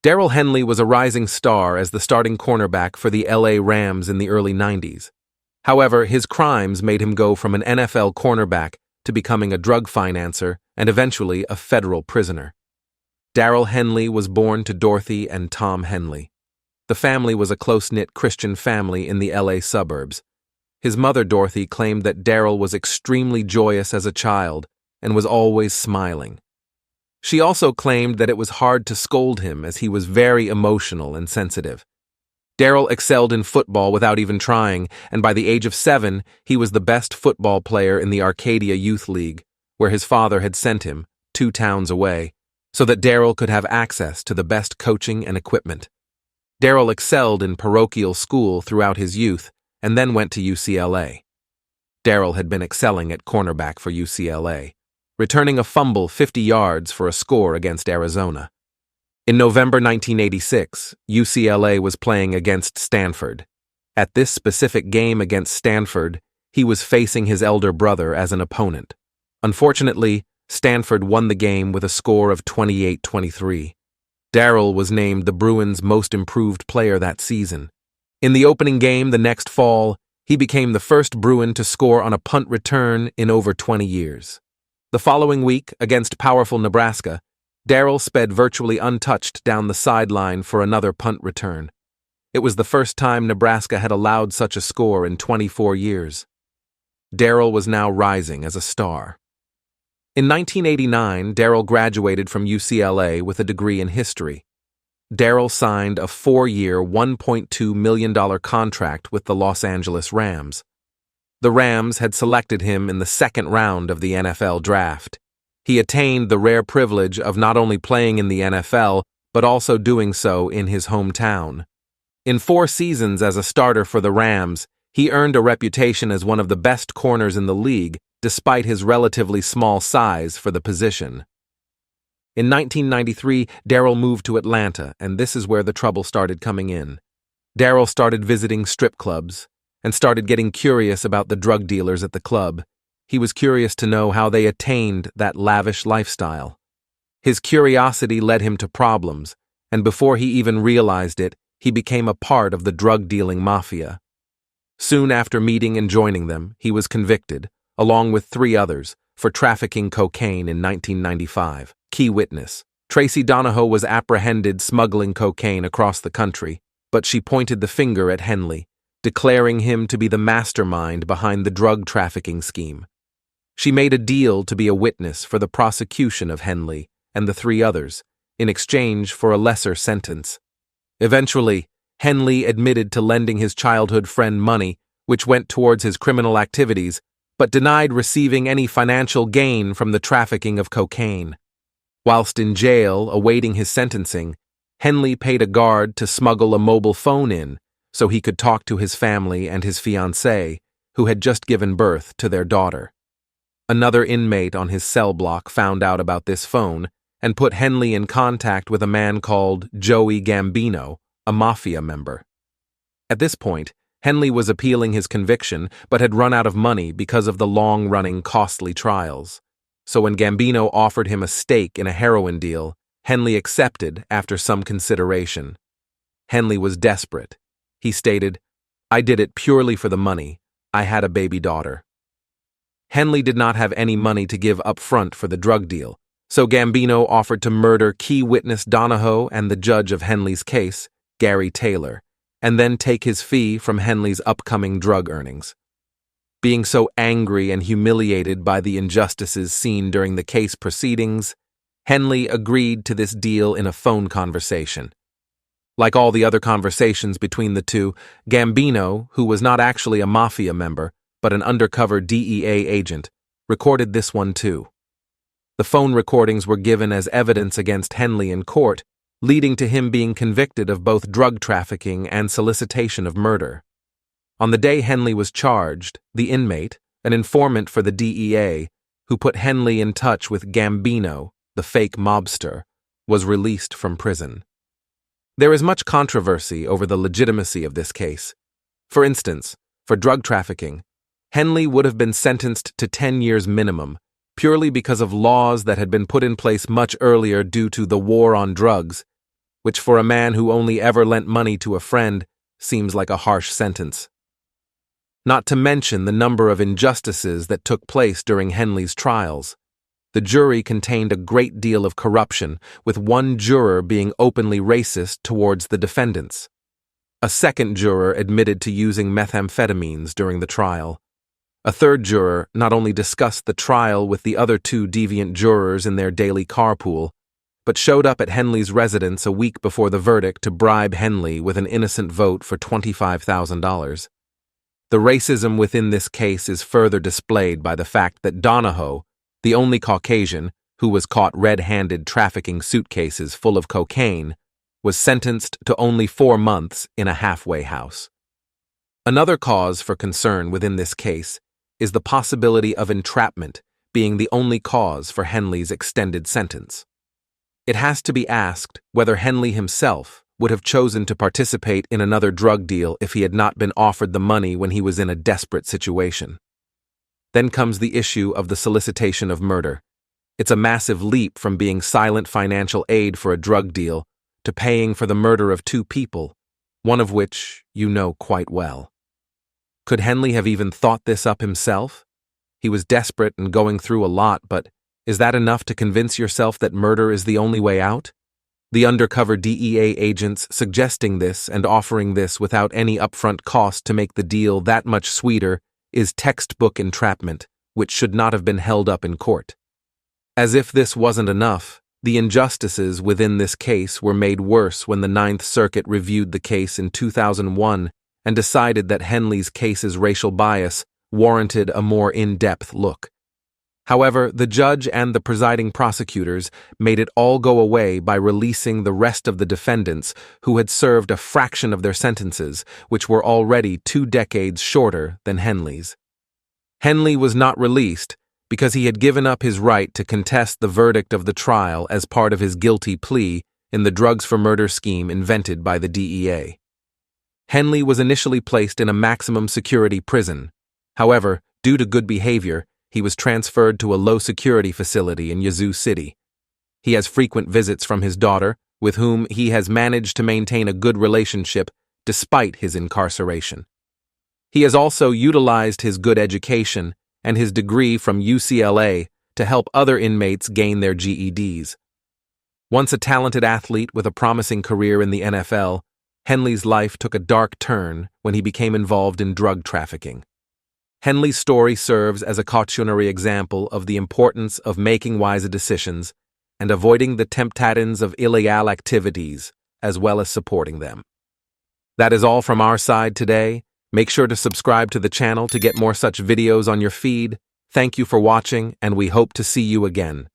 Darryl Henley was a rising star as the starting cornerback for the LA Rams in the early 90s. However, his crimes made him go from an NFL cornerback to becoming a drug financer and eventually a federal prisoner. Darryl Henley was born to Dorothy and Tom Henley. The family was a close-knit Christian family in the LA suburbs. His mother, Dorothy, claimed that Darryl was extremely joyous as a child and was always smiling. She also claimed that it was hard to scold him as he was very emotional and sensitive. Darryl excelled in football without even trying, and by the age of 7, he was the best football player in the Arcadia Youth League, where his father had sent him, 2 towns away, so that Darryl could have access to the best coaching and equipment. Darryl excelled in parochial school throughout his youth, and then went to UCLA. Darryl had been excelling at cornerback for UCLA, returning a fumble 50 yards for a score against Arizona. In November 1986, UCLA was playing against Stanford. At this specific game against Stanford, he was facing his elder brother as an opponent. Unfortunately, Stanford won the game with a score of 28-23. Darryl was named the Bruins' most improved player that season. In the opening game the next fall, he became the first Bruin to score on a punt return in over 20 years. The following week, against powerful Nebraska, Darryl sped virtually untouched down the sideline for another punt return. It was the first time Nebraska had allowed such a score in 24 years. Darryl was now rising as a star. In 1989, Darryl graduated from UCLA with a degree in history. Darryl signed a 4-year, $1.2 million contract with the Los Angeles Rams. The Rams had selected him in the second round of the NFL draft. He attained the rare privilege of not only playing in the NFL, but also doing so in his hometown. In 4 seasons as a starter for the Rams, he earned a reputation as one of the best corners in the league, despite his relatively small size for the position. In 1993, Darryl moved to Atlanta, and this is where the trouble started coming in. Darryl started visiting strip clubs and started getting curious about the drug dealers at the club. He was curious to know how they attained that lavish lifestyle. His curiosity led him to problems, and before he even realized it, he became a part of the drug-dealing mafia. Soon after meeting and joining them, he was convicted, along with 3 others, for trafficking cocaine in 1995. Key witness: Tracy Donahoe was apprehended smuggling cocaine across the country, but she pointed the finger at Henley, declaring him to be the mastermind behind the drug trafficking scheme. She made a deal to be a witness for the prosecution of Henley and the 3 others, in exchange for a lesser sentence. Eventually, Henley admitted to lending his childhood friend money, which went towards his criminal activities, but denied receiving any financial gain from the trafficking of cocaine. Whilst in jail awaiting his sentencing, Henley paid a guard to smuggle a mobile phone in so he could talk to his family and his fiancée, who had just given birth to their daughter. Another inmate on his cell block found out about this phone and put Henley in contact with a man called Joey Gambino, a mafia member. At this point, Henley was appealing his conviction but had run out of money because of the long-running, costly trials. So when Gambino offered him a stake in a heroin deal, Henley accepted after some consideration. Henley was desperate. He stated, "I did it purely for the money. I had a baby daughter." Henley did not have any money to give up front for the drug deal, so Gambino offered to murder key witness Donahoe and the judge of Henley's case, Gary Taylor, and then take his fee from Henley's upcoming drug earnings. Being so angry and humiliated by the injustices seen during the case proceedings, Henley agreed to this deal in a phone conversation. Like all the other conversations between the two, Gambino, who was not actually a mafia member, but an undercover DEA agent, recorded this one too. The phone recordings were given as evidence against Henley in court, leading to him being convicted of both drug trafficking and solicitation of murder. On the day Henley was charged, the inmate, an informant for the DEA, who put Henley in touch with Gambino, the fake mobster, was released from prison. There is much controversy over the legitimacy of this case. For instance, for drug trafficking, Henley would have been sentenced to 10 years minimum, purely because of laws that had been put in place much earlier due to the war on drugs, which for a man who only ever lent money to a friend seems like a harsh sentence. Not to mention the number of injustices that took place during Henley's trials. The jury contained a great deal of corruption, with one juror being openly racist towards the defendants. A second juror admitted to using methamphetamines during the trial. A third juror not only discussed the trial with the other two deviant jurors in their daily carpool, but showed up at Henley's residence a week before the verdict to bribe Henley with an innocent vote for $25,000. The racism within this case is further displayed by the fact that Donahoe, the only Caucasian who was caught red-handed trafficking suitcases full of cocaine, was sentenced to only 4 months in a halfway house. Another cause for concern within this case is the possibility of entrapment being the only cause for Henley's extended sentence. It has to be asked whether Henley himself would have chosen to participate in another drug deal if he had not been offered the money when he was in a desperate situation. Then comes the issue of the solicitation of murder. It's a massive leap from being silent financial aid for a drug deal to paying for the murder of 2 people, one of which you know quite well. Could Henley have even thought this up himself? He was desperate and going through a lot, but is that enough to convince yourself that murder is the only way out? The undercover DEA agents suggesting this and offering this without any upfront cost to make the deal that much sweeter is textbook entrapment, which should not have been held up in court. As if this wasn't enough, the injustices within this case were made worse when the Ninth Circuit reviewed the case in 2001 and decided that Henley's case's racial bias warranted a more in-depth look. However, the judge and the presiding prosecutors made it all go away by releasing the rest of the defendants who had served a fraction of their sentences, which were already 2 decades shorter than Henley's. Henley was not released because he had given up his right to contest the verdict of the trial as part of his guilty plea in the drugs for murder scheme invented by the DEA. Henley was initially placed in a maximum security prison. However, due to good behavior, he was transferred to a low-security facility in Yazoo City. He has frequent visits from his daughter, with whom he has managed to maintain a good relationship despite his incarceration. He has also utilized his good education and his degree from UCLA to help other inmates gain their GEDs. Once a talented athlete with a promising career in the NFL, Henley's life took a dark turn when he became involved in drug trafficking. Henley's story serves as a cautionary example of the importance of making wise decisions and avoiding the temptations of illegal activities, as well as supporting them. That is all from our side today. Make sure to subscribe to the channel to get more such videos on your feed. Thank you for watching, and we hope to see you again.